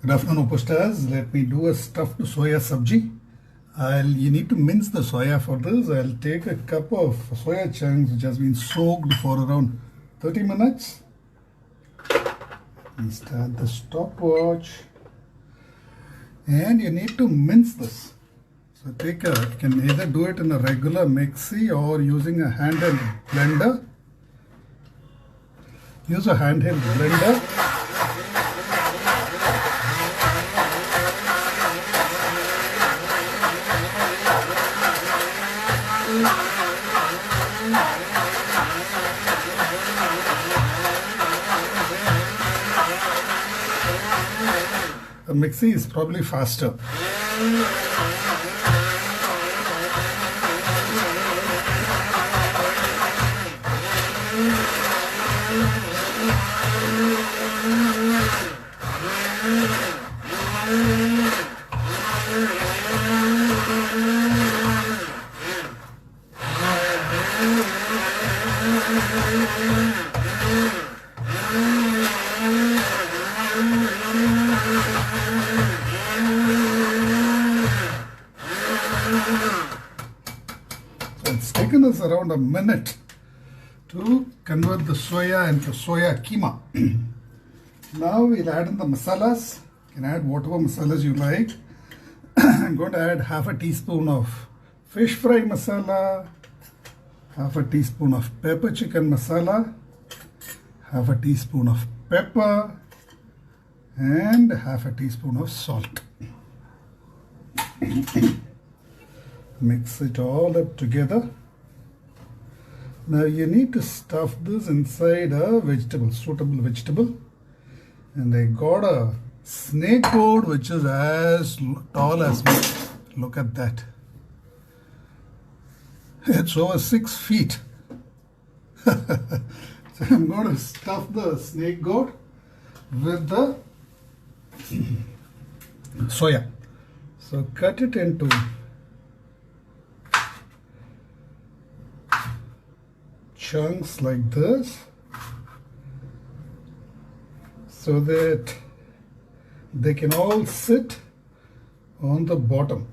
Good afternoon, OPOS stars. Let me do a stuffed soya sabji. You need to mince the soya for this. I'll take a cup of soya chunks which has been soaked for around 30 minutes. We start the stopwatch. And you need to mince this. So you can either do it in a regular mixie or using a handheld blender. Use a handheld blender. The mixie is probably faster. So it's taken us around a minute to convert the soya into soya keema. Now we'll add in the masalas. You can add whatever masalas you like. I'm going to add half a teaspoon of fish fry masala, half a teaspoon of pepper chicken masala, half a teaspoon of pepper, and half a teaspoon of salt. Mix it all up together. Now you need to stuff this inside a vegetable, suitable vegetable. And I got a snakegourd which is as tall as me. Look at that. It's over 6 feet. So I'm going to stuff the snakegourd with the soya. So cut it into chunks like this so that they can all sit on the bottom.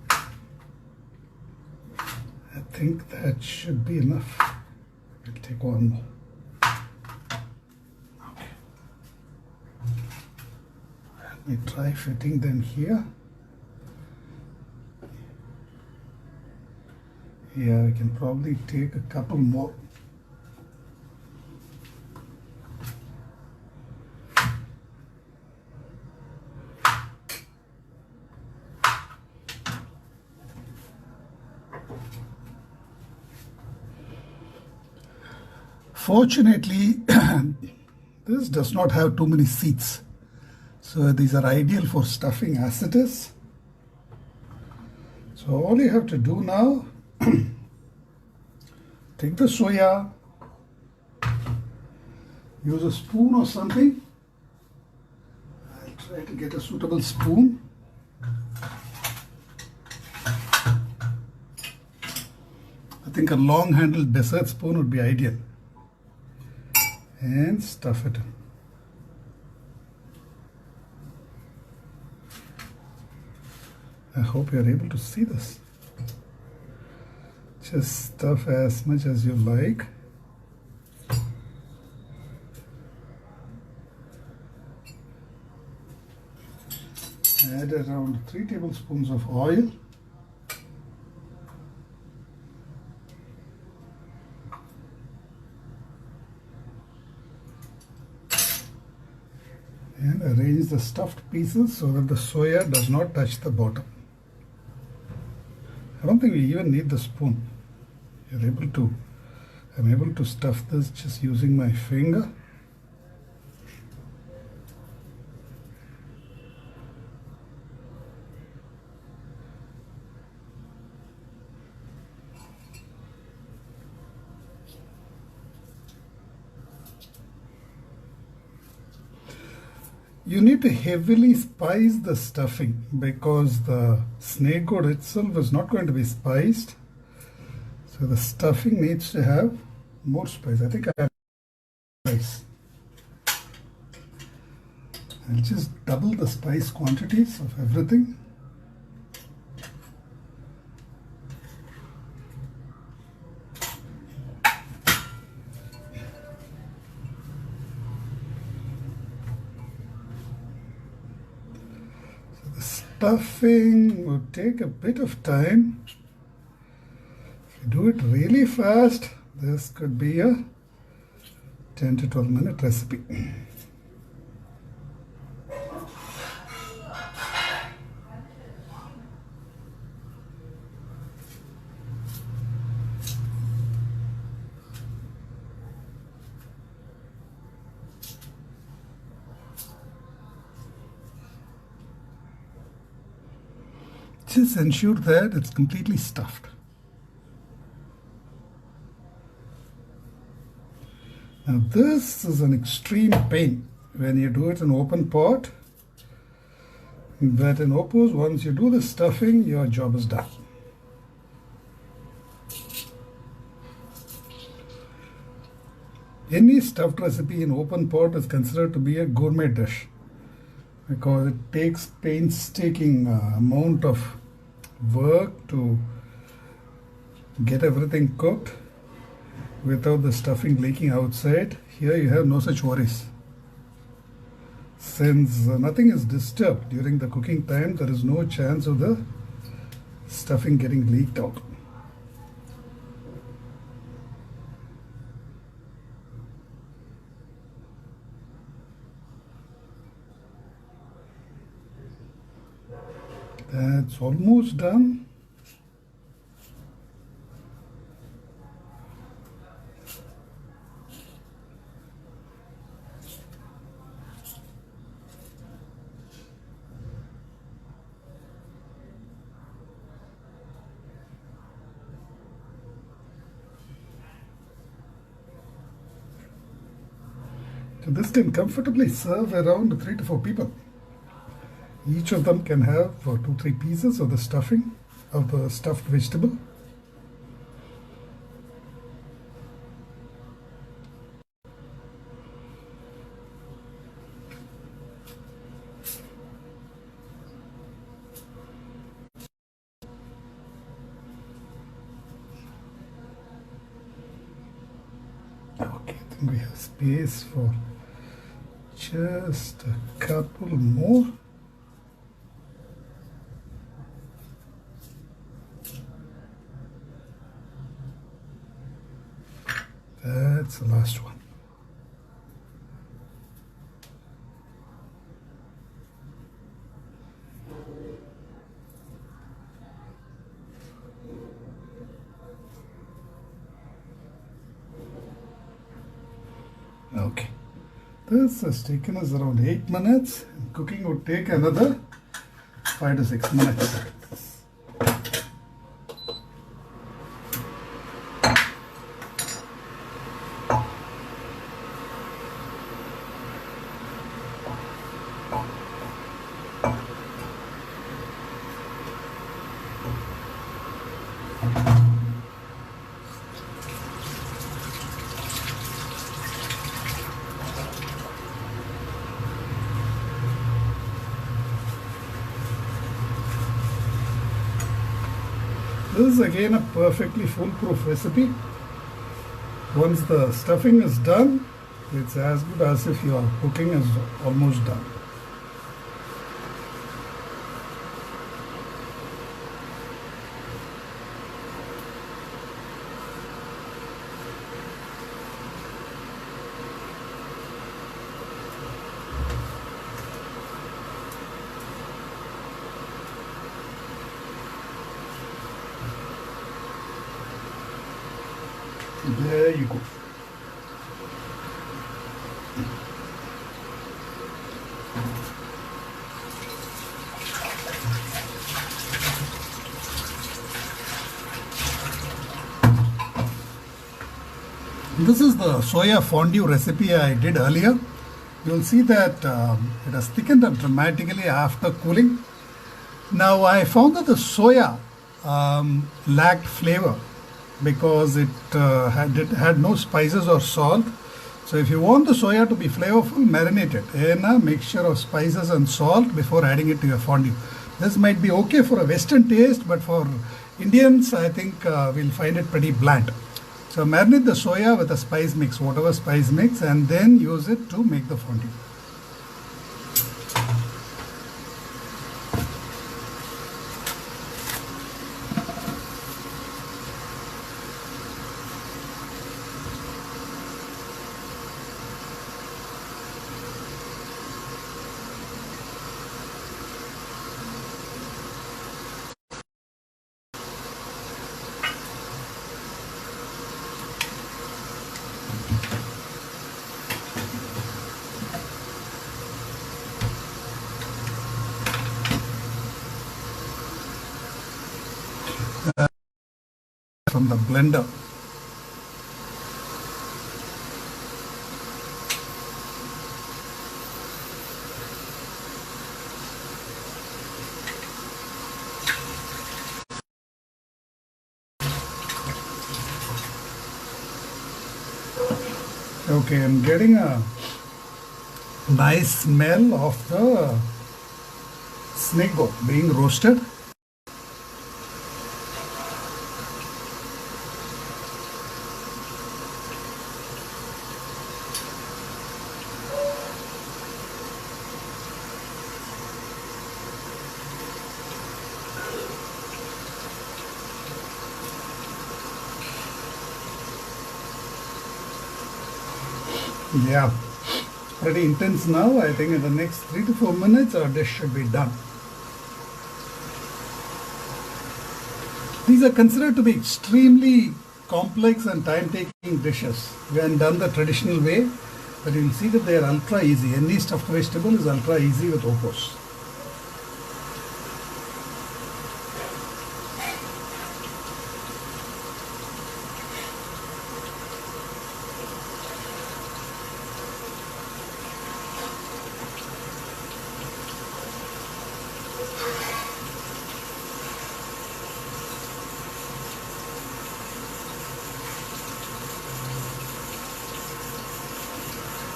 I think that should be enough. I'll take one more. Okay. Let me try fitting them here. Yeah, I can probably take a couple more. Fortunately, this does not have too many seats. So these are ideal for stuffing as it is. So all you have to do now, take the soya, use a spoon or something. I'll try to get a suitable spoon. I think a long-handled dessert spoon would be ideal. And stuff it in. I hope you're able to see this. Just stuff as much as you like. Add around 3 tablespoons of oil. And arrange the stuffed pieces so that the soya does not touch the bottom. I don't think we even need the spoon. I'm able to stuff this just using my finger. You need to heavily spice the stuffing because the snakegourd itself is not going to be spiced. So the stuffing needs to have more spice. I think I have spice. I'll just double the spice quantities of everything. So the stuffing will take a bit of time. If you do it really fast, this could be a 10 to 12 minute recipe. Just ensure that it's completely stuffed. Now this is an extreme pain when you do it in open pot, but in OPOS, once you do the stuffing, your job is done. Any stuffed recipe in open pot is considered to be a gourmet dish because it takes painstaking amount of work to get everything cooked without the stuffing leaking outside. Here you have no such worries. Since nothing is disturbed during the cooking time, there is no chance of the stuffing getting leaked out. That's almost done. So this can comfortably serve around 3 to 4 people. Each of them can have 2-3 pieces of the stuffing of the stuffed vegetable. Okay, I think we have space for just a couple more. That's the last one. Okay, this has taken us around 8 minutes. Cooking would take another 5 to 6 minutes. This is again a perfectly foolproof recipe. Once the stuffing is done, it's as good as if your cooking is almost done. There you go. This is the soya fondue recipe I did earlier. You'll see that it has thickened up dramatically after cooling. Now I found that the soya lacked flavor because it had no spices or salt. So if you want the soya to be flavorful, marinate it in a mixture of spices and salt before adding it to your fondue. This might be okay for a Western taste, but for Indians, I think we'll find it pretty bland. So marinate the soya with a spice mix, whatever spice mix, and then use it to make the fondue. From the blender. Okay, I'm getting a nice smell of the snakegourd being roasted. Yeah, pretty intense now. I think in the next 3 to 4 minutes our dish should be done. These are considered to be extremely complex and time-taking dishes when done the traditional way, but you'll see that they are ultra easy. Any stuffed vegetable is ultra easy with OPOS.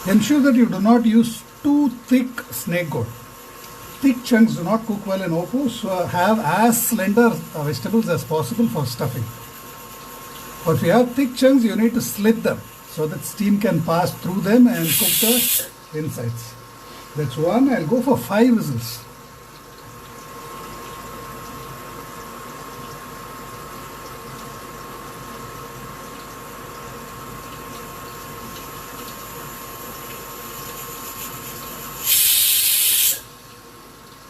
Ensure that you do not use too thick snakegourd. Thick chunks do not cook well in OPOS, so have as slender vegetables as possible for stuffing. But if you have thick chunks, you need to slit them so that steam can pass through them and cook the insides. That's one. I'll go for 5 whistles.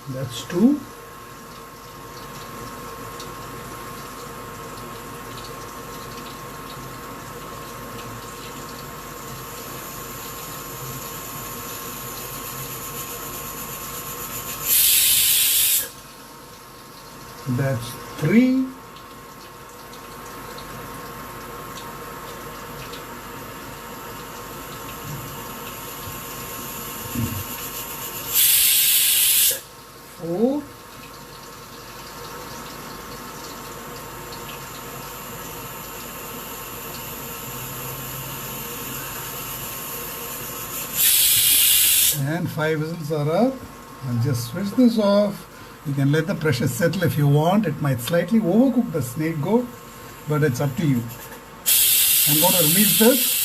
That's 2. That's 3. And 5 whistles are up. I'll just switch this off. You can let the pressure settle if you want. It might slightly overcook the snakegourd, but it's up to you. I'm going to release this.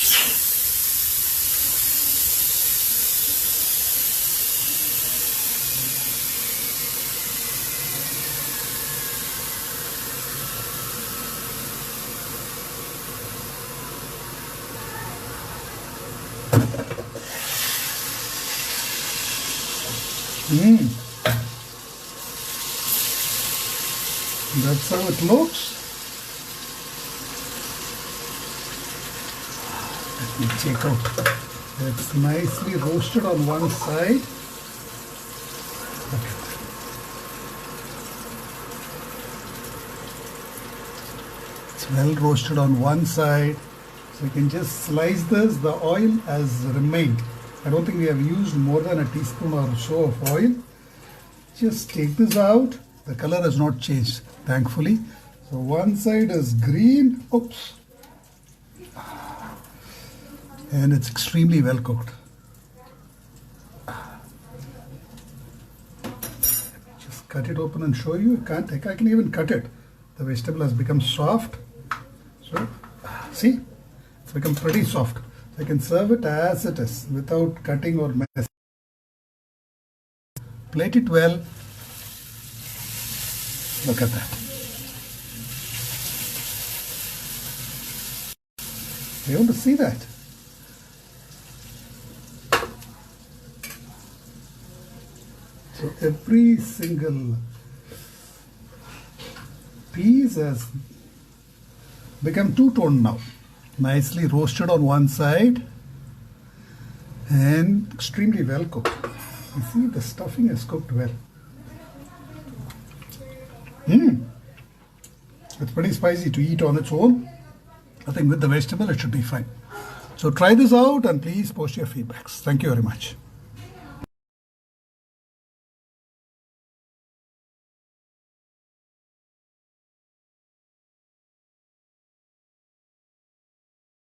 That's how it looks. Let me check out. It's nicely roasted on one side. Okay. It's well roasted on one side. So you can just slice this. The oil has remained. I don't think we have used more than a teaspoon or so of oil. Just take this out. The color has not changed, thankfully. So one side is green. Oops. and it's extremely well cooked. Just cut it open and show you. I can even cut it. The vegetable has become soft. So, see, it's become pretty soft. So I can serve it as it is without cutting or messing. Plate it well. Look at that. You want to see that? So every single piece has become two-toned now. Nicely roasted on one side and extremely well cooked. You see, the stuffing is cooked well. It's pretty spicy to eat on its own. I think with the vegetable it should be fine. So try this out and please post your feedbacks. Thank you very much.